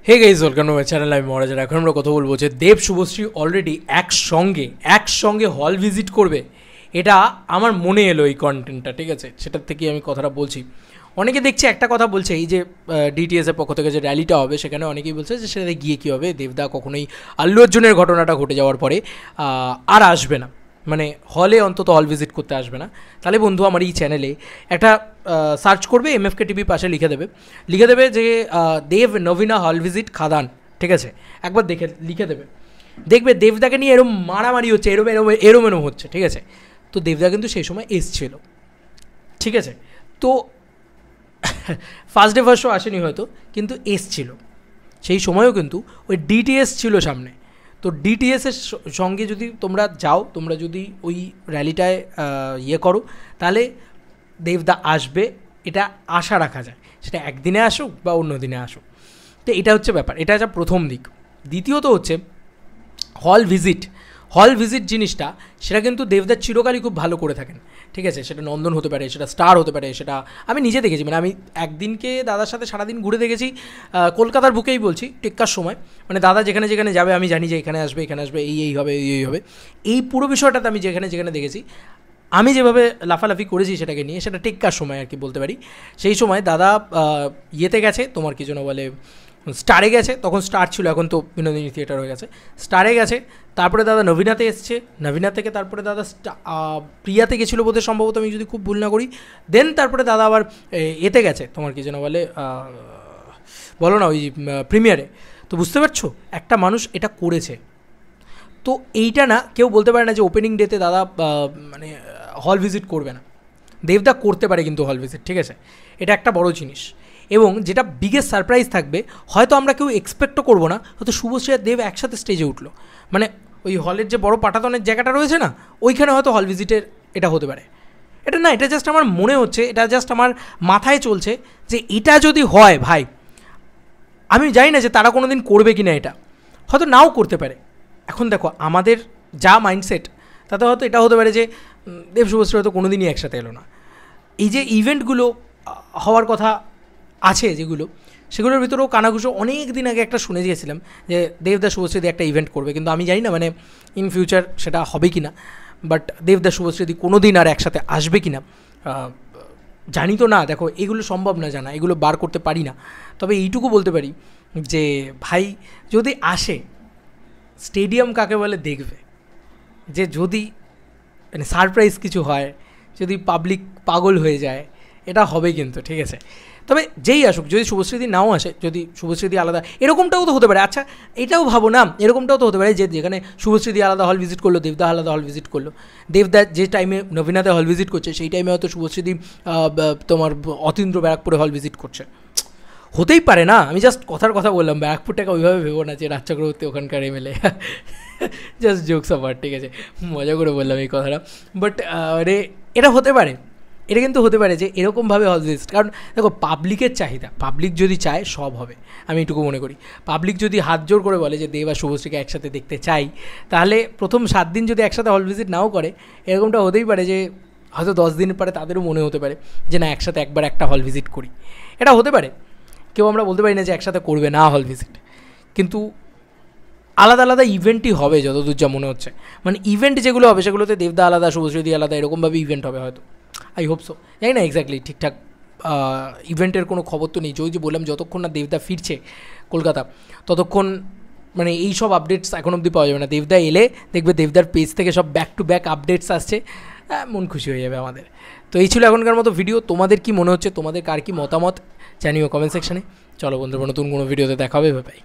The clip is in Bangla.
Hey guys welcome to my channel. আমি মহারাজ। এখন আমরা কথা বলবো যে দেব শুভশ্রী অলরেডি একসঙ্গে হল ভিজিট করবে। এটা আমার মনে এলো এই কন্টেন্টটা, ঠিক আছে? সেটার থেকে আমি কথাটা বলছি। অনেকে দেখছে একটা কথা বলছে, এই যে ডিটিএসের পক্ষ থেকে যে র্যালিটা হবে সেখানে অনেকেই বলছে যে সেটাতে গিয়ে কী হবে, দেবদা কখনোই আল্লু অর্জুনের ঘটনাটা ঘটে যাওয়ার পরে আর আসবে না, মানে হলে অন্তত হল ভিজিট করতে আসবে না। তাহলে বন্ধু আমার এই চ্যানেলে একটা সার্চ করবে, এমএফকে টিভি পাশে লিখে দেবে যে দেব নবীনা হল ভিজিট খাদান, ঠিক আছে? একবার লিখে দেবে, দেখবে দেবদাকে নিয়ে এরম মারামারি হচ্ছে, এরম হচ্ছে, ঠিক আছে? তো দেবদা কিন্তু সেই সময় এসছিল, ঠিক আছে? তো ফার্স্ট ডে ফার্স্ট শো আসেনি হয়তো, কিন্তু এসছিল সেই সময়ও, কিন্তু ওই ডিটিএস ছিল সামনে। তো ডিটিএসের সঙ্গে যদি তোমরা যাও, তোমরা যদি ওই র্যালিটায় করো, তাহলে দেবদা আসবে, এটা আশা রাখা যায়। সেটা একদিনে আসুক বা অন্য দিনে আসুক, তো এটা হচ্ছে ব্যাপার। এটা হচ্ছে প্রথম দিক। দ্বিতীয়ত হচ্ছে হল ভিজিট জিনিসটা, সেটা কিন্তু দেবদার চিরকালই খুব ভালো করে থাকেন, ঠিক আছে? সেটা নন্দন হতে পারে, সেটা স্টার হতে পারে, সেটা আমি নিজে দেখেছি। মানে আমি একদিনকে দাদার সাথে সারাদিন ঘুরে দেখেছি, কলকাতার বুকেই বলছি, টেক্কার সময়। মানে দাদা যেখানে যেখানে যাবে আমি জানি যে এখানে আসবে এই হবে, এই পুরো বিষয়টাতে আমি যেখানে দেখেছি, আমি যেভাবে লাফালাফি করেছি সেটাকে নিয়ে, সেটা টেক্কার সময় আর কি বলতে পারি। সেই সময় দাদা ইয়েতে গেছে, তোমার কি যেন বলে, স্টারে গেছে। তখন স্টার ছিল, এখন তো বিনোদিনী থিয়েটার হয়ে গেছে। স্টারে গেছে, তারপরে দাদা নবীনাতে এসছে, নবীনা থেকে তারপরে দাদা প্রিয়াতে গেছিলো বোধহয়, সম্ভবত আমি যদি খুব ভুল না করি। দেন তারপরে দাদা আবার এতে গেছে, তোমার কি যেন বলে, বলো না, ওই প্রিমিয়ারে। তো বুঝতে পারছো, একটা মানুষ এটা করেছে। তো এইটা না, কেউ বলতে পারে না যে ওপেনিং ডেতে দাদা মানে হল ভিজিট করবে না। দেবদা করতে পারে কিন্তু হল ভিজিট, ঠিক আছে? এটা একটা বড় জিনিস। এবং যেটা বিগেস্ট সারপ্রাইজ থাকবে, হয়তো আমরা কেউ এক্সপেক্টও করবো না, হয়তো শুভশ্রী আর দেব একসাথে স্টেজে উঠলো, মানে ওই হলের যে বড় পাঠাতনের জায়গাটা রয়েছে না, ওইখানে হয়তো হল ভিজিটের এটা হতে পারে। এটা না, এটা জাস্ট আমার মনে হচ্ছে, এটা জাস্ট আমার মাথায় চলছে যে এটা যদি হয় ভাই, আমি জানি না যে তারা কোনো দিন করবে কি না, এটা হয়তো নাও করতে পারে। এখন দেখো আমাদের যা মাইন্ডসেট, তাতে হয়তো এটা হতে পারে যে দেব শুভশ্রী হয়তো কোনো দিনই একসাথে এলো না। এই যে ইভেন্টগুলো হওয়ার কথা আছে যেগুলো, সেগুলোর ভিতরেও কানাঘুষো অনেক দিন আগে একটা শুনে গিয়েছিলাম যে দেবদা শুভশ্রী একটা ইভেন্ট করবে, কিন্তু আমি জানি না মানে ইন ফিউচার সেটা হবে কি না। বাট দেবদা শুভশ্রী কোনো দিন আর একসাথে আসবে কি না জানি তো না। দেখো, এগুলো সম্ভব না জানা, এগুলো বার করতে পারি না। তবে এইটুকু বলতে পারি যে ভাই যদি আসে, স্টেডিয়াম কাকে বলে দেখবে, যে যদি মানে সারপ্রাইজ কিছু হয়, যদি পাবলিক পাগল হয়ে যায়, এটা হবে কিন্তু, ঠিক আছে? তবে যেই আসুক, যদি শুভশ্রীদি নাও আসে, যদি শুভশ্রীদি আলাদা, এরকমটাও তো হতে পারে। আচ্ছা, এটাও ভাবো না, এরকমটাও তো হতে পারে যে যেখানে শুভশ্রীদি আলাদা হল ভিজিট করলো, দেবদা আলাদা হল ভিজিট করলো। দেবদা যে টাইমে নবীনাতে হল ভিজিট করছে, সেই টাইমে হয়তো শুভশ্রীদি তোমার অতীন্দ্র ব্যারাকপুরে হল ভিজিট করছে। হতেই পারে না, আমি জাস্ট কথার কথা বললাম। ব্যারাকপুরটাকে ওইভাবে ভেবো না যে রাজ চক্রবর্তী ওখানকার এমএলএ, জাস্ট জোকস অফার, ঠিক আছে? মজা করে বললাম এই কথাটা। বাট এটা হতে পারে, এটা কিন্তু হতে পারে যে এরকমভাবে হল ভিজিট। কারণ দেখো, পাবলিকের চাহিদা, পাবলিক যদি চায় সব হবে, আমি এটুকু মনে করি। পাবলিক যদি হাত জোর করে বলে যে দেব আর শুভশ্রীকে একসাথে দেখতে চাই, তাহলে প্রথম 7 দিন যদি একসাথে হল ভিজিট নাও করে, এরকমটা হতেই পারে যে হয়তো 10 দিন পরে তাদেরও মনে হতে পারে যে না, একসাথে একবার একটা হল ভিজিট করি। এটা হতে পারে, কেউ আমরা বলতে পারি না যে একসাথে করবে না হল ভিজিট, কিন্তু আলাদা আলাদা ইভেন্টই হবে যতদূর যা মনে হচ্ছে। মানে ইভেন্ট যেগুলো হবে সেগুলোতে দেবদা আলাদা, শুভশ্রী আলাদা, এরকমভাবে ইভেন্ট হবে হয়তো। আই হোপ সো, জানি না এক্স্যাক্টলি ঠিকঠাক ইভেন্টের কোনো খবর তো নেই। যে বললাম, যতক্ষণ না দেবদা ফিরছে কলকাতা, ততক্ষণ মানে এই সব আপডেটস এখন অবধি পাওয়া যাবে না। দেবদা এলে দেখবে দেবদার পেজ থেকে সব ব্যাক টু ব্যাক আপডেটস আসছে, মন খুশি হয়ে যাবে আমাদের। তো এই ছিল এখনকার মতো ভিডিও। তোমাদের কি মনে হচ্ছে, তোমাদের কার কি মতামত জানিও কমেন্ট সেকশানে। চলো বন্ধুরা, নতুন কোনো ভিডিওতে দেখা হবে, বাই।